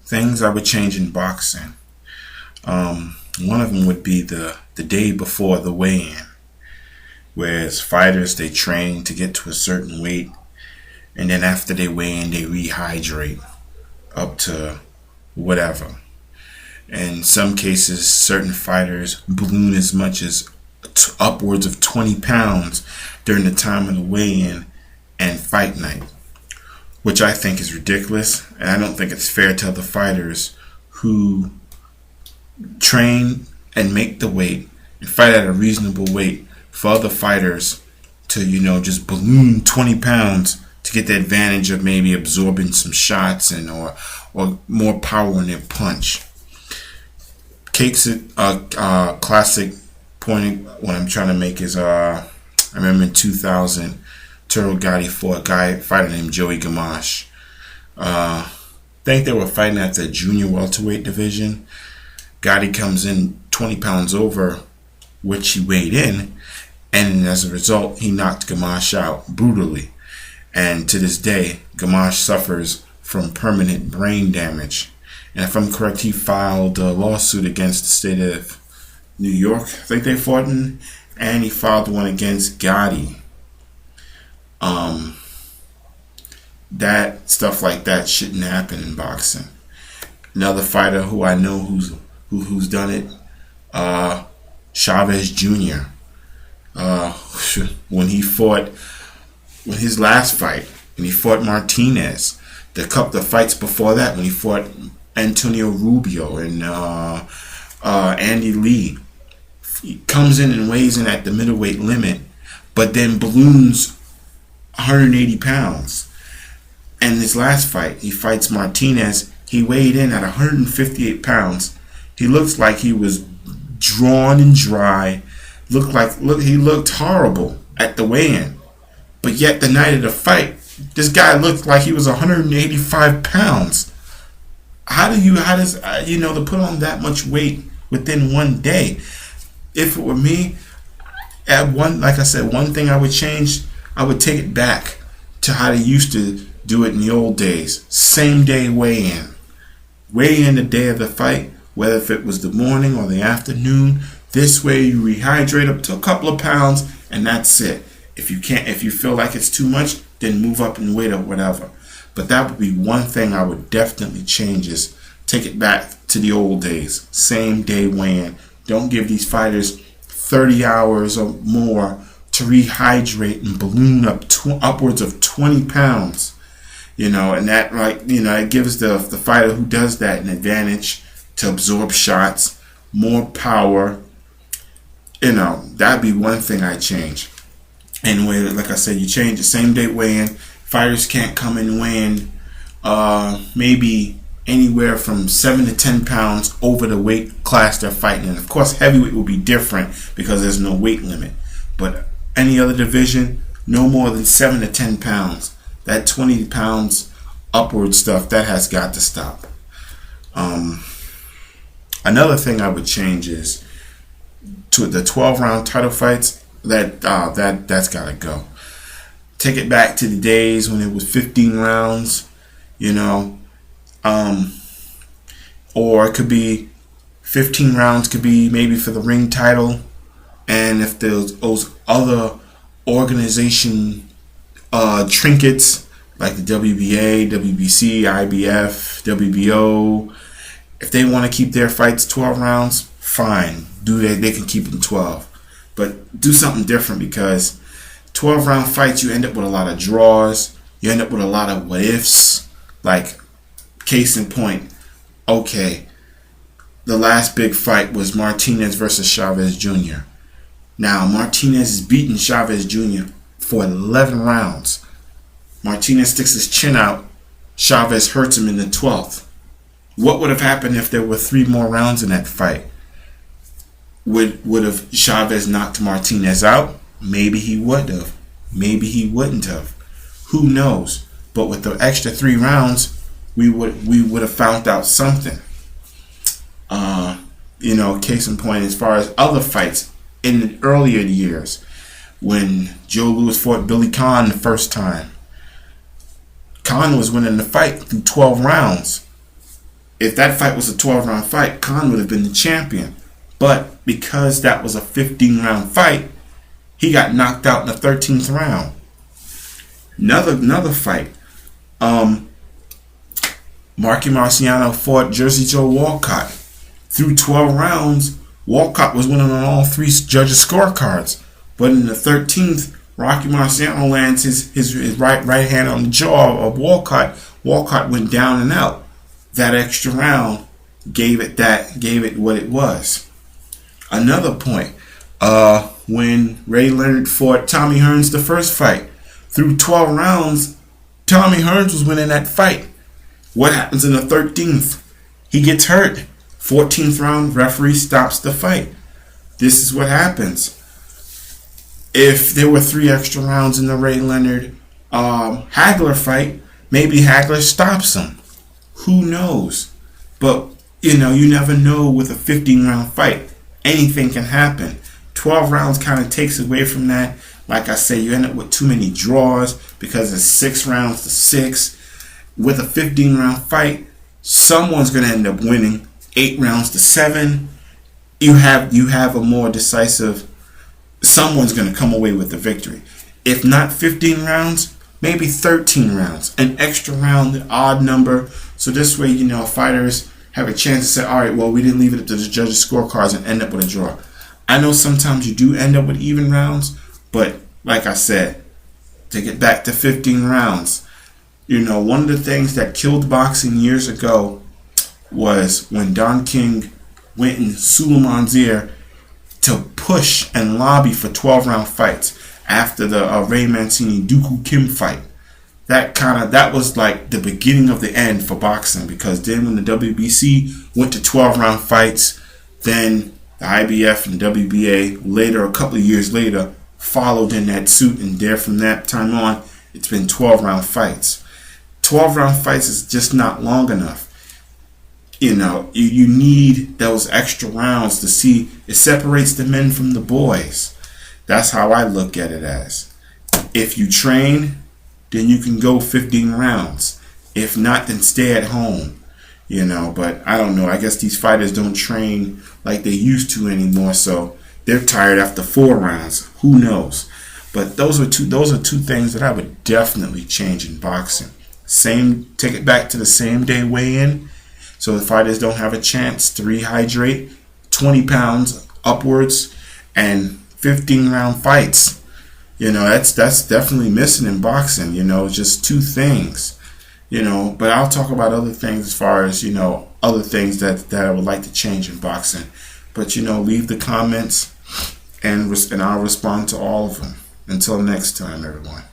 things I would change in boxing. One of them would be the day before the weigh-in, whereas fighters they train to get to a certain weight, and then after they weigh in, they rehydrate up to whatever. In some cases, certain fighters balloon as much as upwards of 20 pounds during the time of the weigh-in and fight night, which I think is ridiculous, and I don't think it's fair to other fighters who train and make the weight and fight at a reasonable weight for other fighters to, just balloon 20 pounds to get the advantage of maybe absorbing some shots and or more power in their punch. Cakes classic point what I'm trying to make is I remember in 2000 Turtle Gotti fought a fighter named Joey Gamache. I think they were fighting at the junior welterweight division. Gotti comes in 20 pounds over which he weighed in, and as a result he knocked Gamache out brutally. And to this day, Gamache suffers from permanent brain damage. And if I'm correct, he filed a lawsuit against the state of New York. I think they fought in, and he filed one against Gotti. That stuff like that shouldn't happen in boxing. Another fighter who I know who's done it, Chavez Jr. When his last fight, when he fought Martinez, the fights before that, when he fought Antonio Rubio and Andy Lee, he comes in and weighs in at the middleweight limit, but then balloons 180 pounds. And his last fight, he fights Martinez. He weighed in at 158 pounds. He looks like he was drawn and dry. He looked horrible at the weigh-in. But yet the night of the fight, this guy looked like he was 185 pounds. How does to put on that much weight within one day? If it were me, like I said, one thing I would change, I would take it back to how they used to do it in the old days. Same day weigh-in. Weigh in the day of the fight, whether if it was the morning or the afternoon. This way you rehydrate up to a couple of pounds and that's it. If you feel like it's too much, then move up in weight or whatever. But that would be one thing I would definitely change, is take it back to the old days. Same day weigh-in. Don't give these fighters 30 hours or more to rehydrate and balloon up upwards of 20 pounds. And that it gives the fighter who does that an advantage to absorb shots, more power. That'd be one thing I change. Anyway, like I said, you change the same day weigh-in. Fighters can't come and weigh in maybe anywhere from 7 to 10 pounds over the weight class they're fighting in. Of course, heavyweight will be different because there's no weight limit. But any other division, no more than 7 to 10 pounds. That 20 pounds upward stuff, that has got to stop. Another thing I would change is to the 12-round title fights. That's got to go. Take it back to the days when it was 15 rounds, or it could be 15 rounds could be maybe for the ring title, and if there's those other organization trinkets like the WBA, WBC, IBF, WBO, if they want to keep their fights 12 rounds, fine. They can keep them 12. But do something different, because 12-round fights, you end up with a lot of draws. You end up with a lot of what ifs. Like, case in point, okay, the last big fight was Martinez versus Chavez Jr. Now, Martinez has beaten Chavez Jr. for 11 rounds. Martinez sticks his chin out. Chavez hurts him in the 12th. What would have happened if there were 3 more rounds in that fight? Would have Chavez knocked Martinez out? Maybe he would have. Maybe he wouldn't have. Who knows? But with the extra 3 rounds, we would have found out something. Case in point, as far as other fights in the earlier years, when Joe Louis fought Billy Conn the first time, Conn was winning the fight through 12 rounds. If that fight was a 12-round fight, Khan would have been the champion. But because that was a 15-round fight, he got knocked out in the 13th round. Another fight. Marky Marciano fought Jersey Joe Walcott. Through 12 rounds, Walcott was winning on all three judges' scorecards. But in the 13th, Rocky Marciano lands his right hand on the jaw of Walcott. Walcott went down and out. That extra round gave it what it was. Another point, when Ray Leonard fought Tommy Hearns the first fight, through 12 rounds, Tommy Hearns was winning that fight. What happens in the 13th? He gets hurt. 14th round, referee stops the fight. This is what happens. If there were 3 extra rounds in the Ray Leonard Hagler fight, maybe Hagler stops him. Who knows? But, you never know with a 15-round fight. Anything can happen. 12 rounds kind of takes away from that. Like I say, you end up with too many draws because it's 6 rounds to 6. With a 15-round fight, someone's going to end up winning 8 rounds to 7. You have a more decisive. Someone's going to come away with the victory. If not 15 rounds, maybe 13 rounds, an extra round, an odd number. So this way, fighters have a chance to say, all right, well, we didn't leave it up to the judges' scorecards and end up with a draw. I know sometimes you do end up with even rounds, but like I said, to get back to 15 rounds, one of the things that killed boxing years ago was when Don King went in Suleiman's ear to push and lobby for 12-round fights after the Ray Mancini Dooku Kim fight. That was like the beginning of the end for boxing, because then when the WBC went to 12-round fights, then the IBF and the WBA later, a couple of years later, followed in that suit, and there from that time on, it's been 12-round fights. 12-round fights is just not long enough. You need those extra rounds to see. It separates the men from the boys. That's how I look at it as. If you train, then you can go 15 rounds. If not, then stay at home. But I don't know. I guess these fighters don't train like they used to anymore, so they're tired after 4 rounds. Who knows? But those are two things that I would definitely change in boxing. Take it back to the same day weigh-in, so the fighters don't have a chance to rehydrate. 20 pounds upwards and 15-round fights. That's definitely missing in boxing. Just 2 things. But I'll talk about other things as far as other things that I would like to change in boxing. But leave the comments and I'll respond to all of them. Until next time, everyone.